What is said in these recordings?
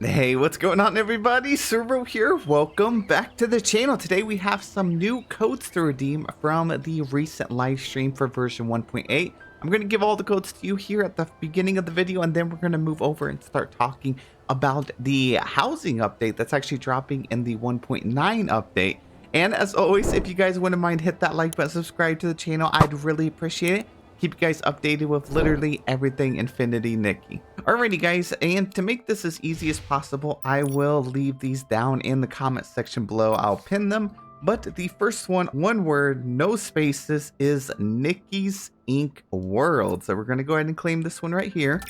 Hey, what's going on everybody? Servo here. Welcome back to the channel. Today we have some new codes to redeem from the recent live stream for version 1.8. I'm going to give all the codes to you here at the beginning of the video, and then we're going to move over and start talking about the housing update that's actually dropping in the 1.9 update. And as always, if you guys wouldn't mind, hit that like button, subscribe to the channel. I'd really appreciate it. Keep you guys updated with literally everything Infinity Nikki. Alrighty guys, and to make this as easy as possible, I will leave these down in the comment section below. I'll pin them. But the first one word, no spaces, is NikkisInkWorld. So we're going to go ahead and claim this one right here.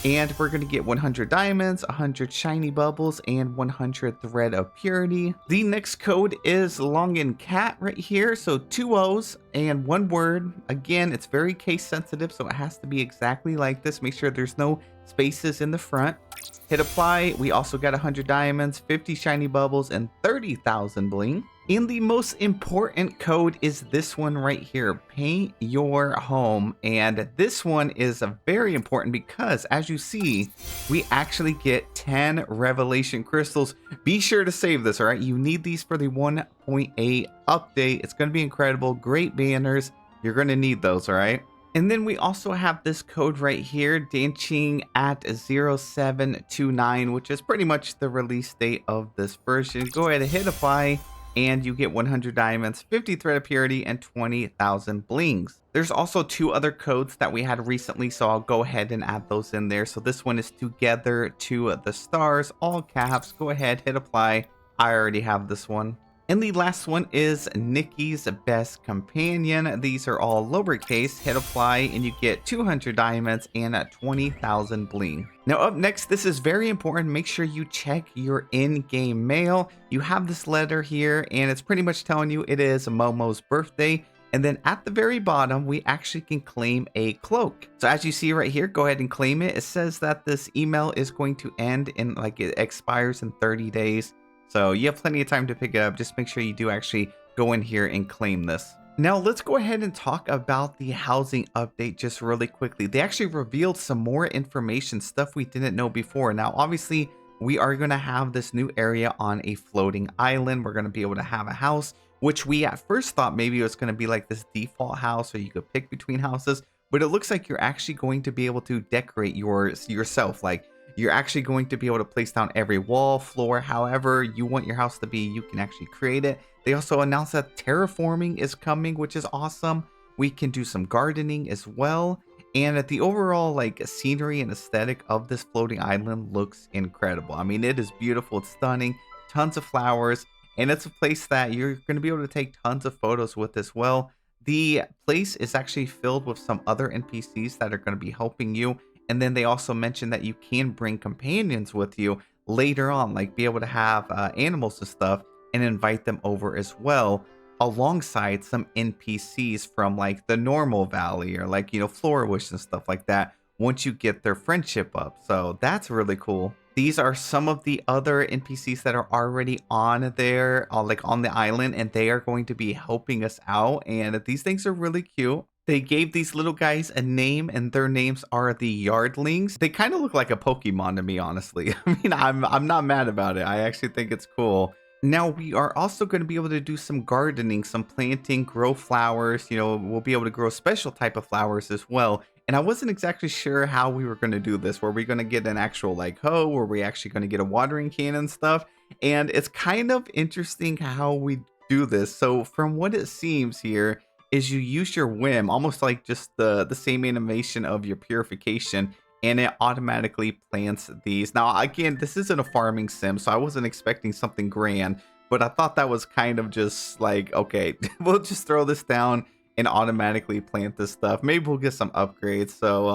And we're going to get 100 diamonds, 100 shiny bubbles, and 100 thread of purity. The next code is Loong&Cat right here. So 2 O's and 1 word. Again, it's very case sensitive, so it has to be exactly like this. Make sure there's no spaces in the front. Hit apply. We also got 100 diamonds, 50 shiny bubbles, and 30,000 bling. And the most important code is this one right here, Paint Your Home. And this one is very important because, as you see, we actually get 10 revelation crystals. Be sure to save this, all right? You need these for the 1.8 update. It's going to be incredible. Great banners. You're going to need those, all right? And then we also have this code right here, Danqing at 0729, which is pretty much the release date of this version. Go ahead and hit apply, and you get 100 diamonds, 50 thread of purity, and 20,000 blings. There's also 2 other codes that we had recently, so I'll go ahead and add those in there. So this one is TOGETHERTOTHESTARS, all caps. Go ahead, hit apply. I already have this one. And the last one is Nikki's Best Companion. These are all lowercase. Hit apply and you get 200 diamonds and 20,000 bling. Now up next, this is very important. Make sure you check your in-game mail. You have this letter here and it's pretty much telling you it is Momo's birthday. And then at the very bottom, we actually can claim a cloak. So as you see right here, go ahead and claim it. It says that this email is going to end in, like, it expires in 30 days. So you have plenty of time to pick it up. Just make sure you do actually go in here and claim this. Now let's go ahead and talk about the housing update just really quickly. They actually revealed some more information, stuff we didn't know before. Now, obviously, we are going to have this new area on a floating island. We're going to be able to have a house, which we at first thought maybe it was going to be like this default house, or you could pick between houses. But it looks like you're actually going to be able to decorate yourself. Like, you're actually going to be able to place down every wall, floor, however you want your house to be. You can actually create it. They also announced that terraforming is coming, which is awesome. We can do some gardening as well. And the overall scenery and aesthetic of this floating island looks incredible. I mean, it is beautiful. It's stunning. Tons of flowers. And it's a place that you're going to be able to take tons of photos with as well. The place is actually filled with some other NPCs that are going to be helping you. And then they also mentioned that you can bring companions with you later on, like be able to have animals and stuff and invite them over as well, alongside some NPCs from like the normal valley or Flourish and stuff like that once you get their friendship up. So that's really cool. These are some of the other NPCs that are already on there, on the island, and they are going to be helping us out. And these things are really cute. They gave these little guys a name, and their names are the Yardlings. They kind of look like a Pokemon to me, honestly. I mean, I'm not mad about it. I actually think it's cool. Now, we are also going to be able to do some gardening, some planting, grow flowers. You know, we'll be able to grow special type of flowers as well. And I wasn't exactly sure how we were going to do this. Were we going to get an actual hoe? Were we actually going to get a watering can and stuff? And it's kind of interesting how we do this. So from what it seems here, is you use your whim, almost like just the same animation of your purification, and it automatically plants these. Now, again, this isn't a farming sim, so I wasn't expecting something grand, but I thought that was kind of just like, okay, we'll just throw this down and automatically plant this stuff. Maybe we'll get some upgrades. So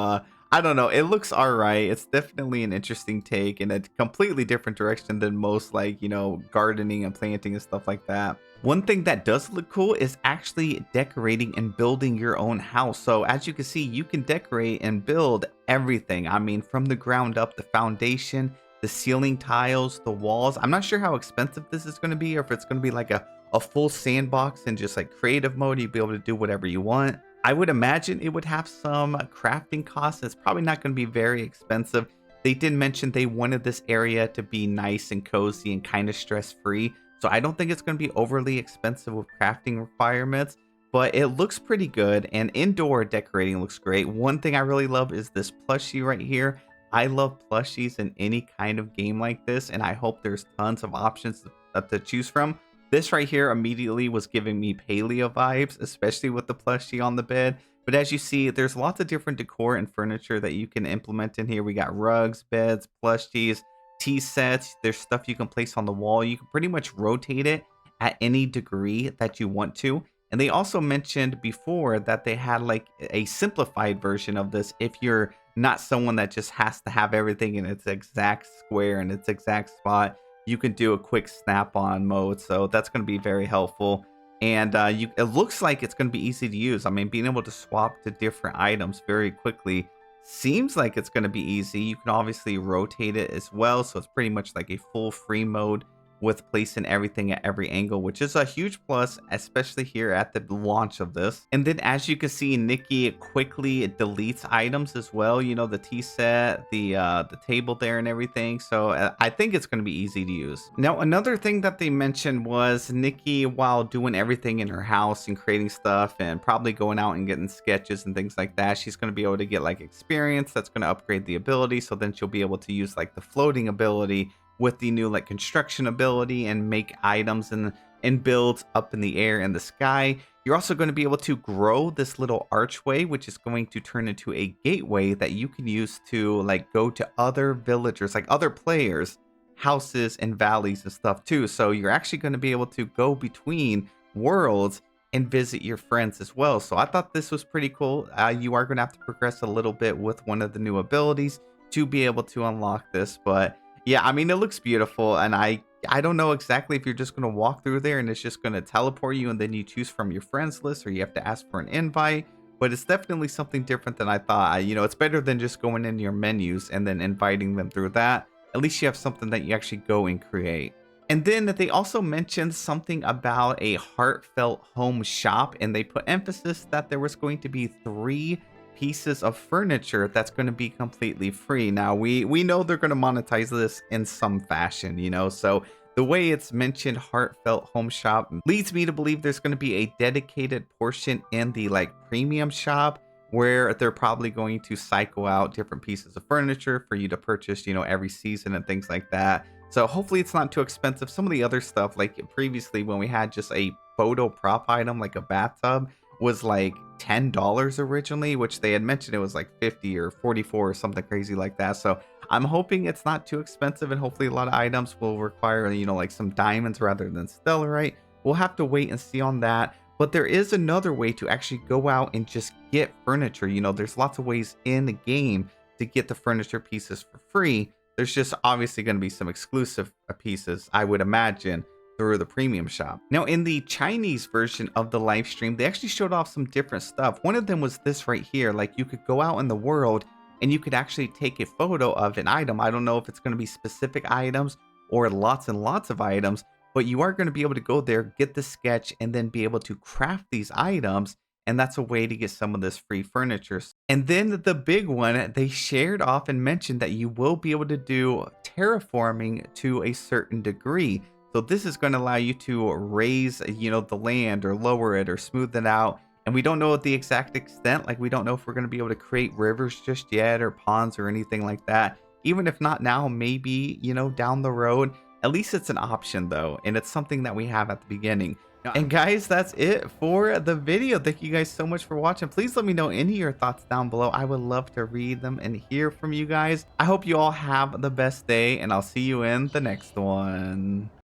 I don't know. It looks all right. It's definitely an interesting take in a completely different direction than most gardening and planting and stuff like that. One thing that does look cool is actually decorating and building your own house. So as you can see, you can decorate and build everything. I mean, from the ground up, the foundation, the ceiling tiles, the walls. I'm not sure how expensive this is going to be, or if it's going to be like a full sandbox and just like creative mode. You'll be able to do whatever you want. I would imagine it would have some crafting costs. It's probably not going to be very expensive. They did mention they wanted this area to be nice and cozy and kind of stress-free. So I don't think it's going to be overly expensive with crafting requirements, but it looks pretty good, and indoor decorating looks great. One thing I really love is this plushie right here. I love plushies in any kind of game like this, and I hope there's tons of options to choose from. This right here immediately was giving me paleo vibes, especially with the plushie on the bed. But as you see, there's lots of different decor and furniture that you can implement in here. We got rugs, beds, plushies, tea sets. There's stuff you can place on the wall. You can pretty much rotate it at any degree that you want to. And they also mentioned before that they had like a simplified version of this if you're not someone that just has to have everything in its exact square and its exact spot. You can do a quick snap-on mode, so that's going to be very helpful. And it looks like it's going to be easy to use. I mean, being able to swap to different items very quickly seems like it's going to be easy. You can obviously rotate it as well, so it's pretty much like a full free mode with placing everything at every angle, which is a huge plus, especially here at the launch of this. And then as you can see, Nikki quickly deletes items as well. You know, the tea set, the table there and everything. So I think it's going to be easy to use. Now, another thing that they mentioned was Nikki, while doing everything in her house and creating stuff and probably going out and getting sketches and things like that, she's going to be able to get like experience that's going to upgrade the ability. So then she'll be able to use like the floating ability with the new like construction ability and make items and builds up in the air and the sky. You're also going to be able to grow this little archway, which is going to turn into a gateway that you can use to like go to other villagers, like other players' houses and valleys and stuff too. So you're actually going to be able to go between worlds and visit your friends as well. So I thought this was pretty cool. You are going to have to progress a little bit with one of the new abilities to be able to unlock this, but yeah, I mean, it looks beautiful, and I don't know exactly if you're just going to walk through there and it's just going to teleport you and then you choose from your friends list, or you have to ask for an invite, but it's definitely something different than I thought. You know, it's better than just going in your menus and then inviting them through that. At least you have something that you actually go and create. And then they also mentioned something about a heartfelt home shop, and they put emphasis that there was going to be 3 pieces of furniture that's going to be completely free. Now we know they're going to monetize this in some fashion, you know, so the way it's mentioned heartfelt home shop leads me to believe there's going to be a dedicated portion in the like premium shop where they're probably going to cycle out different pieces of furniture for you to purchase, you know, every season and things like that. So hopefully it's not too expensive. Some of the other stuff, like previously when we had just a photo prop item like a bathtub, was like $10 originally, which they had mentioned it was like 50 or 44 or something crazy like that. So I'm hoping it's not too expensive, and hopefully a lot of items will require, you know, like some diamonds rather than stellarite. We'll have to wait and see on that. But there is another way to actually go out and just get furniture. You know, there's lots of ways in the game to get the furniture pieces for free. There's just obviously going to be some exclusive pieces, I would imagine, through the premium shop. Now, in the Chinese version of the live stream, they actually showed off some different stuff. One of them was this right here. Like, you could go out in the world and you could actually take a photo of an item. I don't know if it's going to be specific items or lots and lots of items, but you are going to be able to go there, get the sketch, and then be able to craft these items. And that's a way to get some of this free furniture. And then the big one, they shared off and mentioned that you will be able to do terraforming to a certain degree. So this is going to allow you to raise, you know, the land or lower it or smooth it out. And we don't know the exact extent. Like, we don't know if we're going to be able to create rivers just yet, or ponds or anything like that. Even if not now, maybe, you know, down the road. At least it's an option though. And it's something that we have at the beginning. And guys, that's it for the video. Thank you guys so much for watching. Please let me know any of your thoughts down below. I would love to read them and hear from you guys. I hope you all have the best day, and I'll see you in the next one.